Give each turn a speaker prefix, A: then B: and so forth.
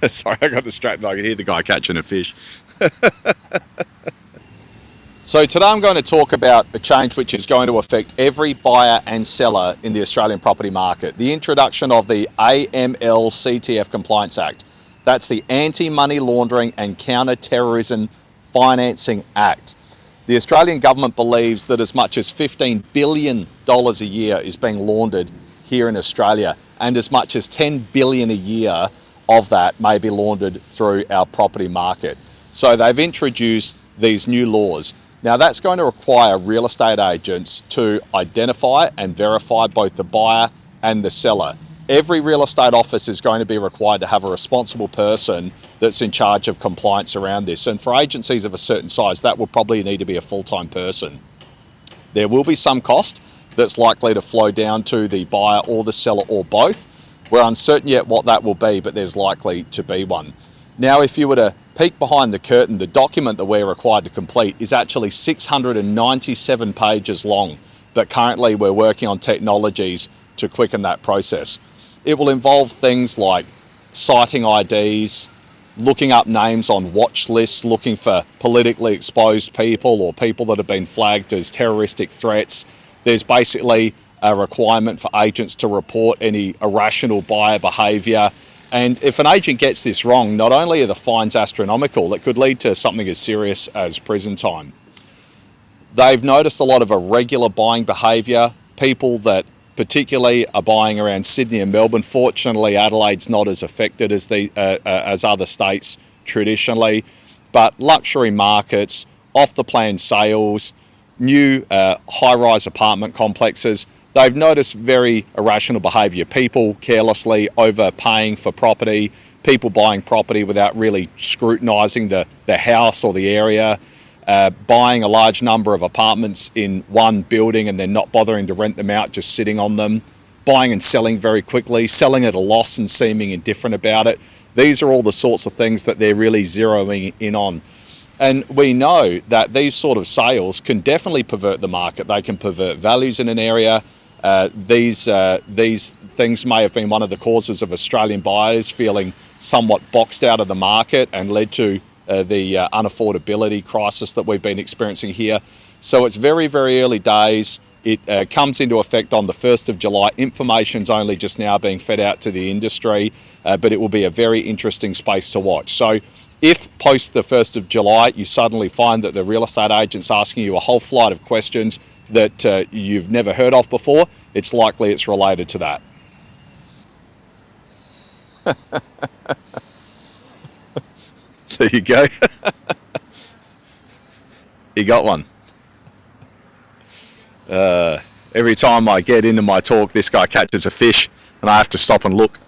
A: Sorry, I got distracted. I could hear the guy catching a fish. So today I'm going to talk about a change which is going to affect every buyer and seller in the Australian property market. The introduction of the AML CTF Compliance Act. That's the Anti-Money Laundering and Counter-Terrorism Financing Act. The Australian government believes that as much as $15 billion a year is being laundered here in Australia, and as much as $10 billion a year of that may be laundered through our property market. So they've introduced these new laws. Now that's going to require real estate agents to identify and verify both the buyer and the seller. Every real estate office is going to be required to have a responsible person that's in charge of compliance around this. And for agencies of a certain size, that will probably need to be a full-time person. There will be some cost that's likely to flow down to the buyer or the seller or both. We're uncertain yet what that will be, but there's likely to be one. Now, if you were to peek behind the curtain, the document that we're required to complete is actually 697 pages long, but currently we're working on technologies to quicken that process. It will involve things like citing IDs, looking up names on watch lists, looking for politically exposed people or people that have been flagged as terroristic threats. There's basically a requirement for agents to report any irrational buyer behaviour. And if an agent gets this wrong, not only are the fines astronomical, it could lead to something as serious as prison time. They've noticed a lot of irregular buying behaviour, people that particularly are buying around Sydney and Melbourne. Fortunately, Adelaide's not as affected as other states traditionally, but luxury markets, off-the-plan sales, new high-rise apartment complexes, they've noticed very irrational behaviour. People carelessly overpaying for property, people buying property without really scrutinising the house or the area, buying a large number of apartments in one building and then not bothering to rent them out, just sitting on them, buying and selling very quickly, selling at a loss and seeming indifferent about it. These are all the sorts of things that they're really zeroing in on. And we know that these sort of sales can definitely pervert the market. They can pervert values in an area. These things may have been one of the causes of Australian buyers feeling somewhat boxed out of the market and led to the unaffordability crisis that we've been experiencing here. So it's very, very early days. It comes into effect on the 1st of July. Information's only just now being fed out to the industry, but it will be a very interesting space to watch. So if post the 1st of July you suddenly find that the real estate agent's asking you a whole flight of questions that you've never heard of before, it's likely it's related to that. There you go. You got one. Every time I get into my talk, this guy catches a fish and I have to stop and look.